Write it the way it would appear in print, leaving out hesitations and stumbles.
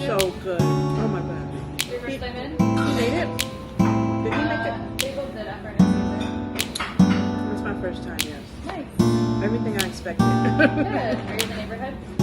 so good. Oh my god. Your first time in? He made it? Did he make it? They both did after next season. It was my first time, yes. Nice. Everything I expected. Good. Are you in the neighborhood?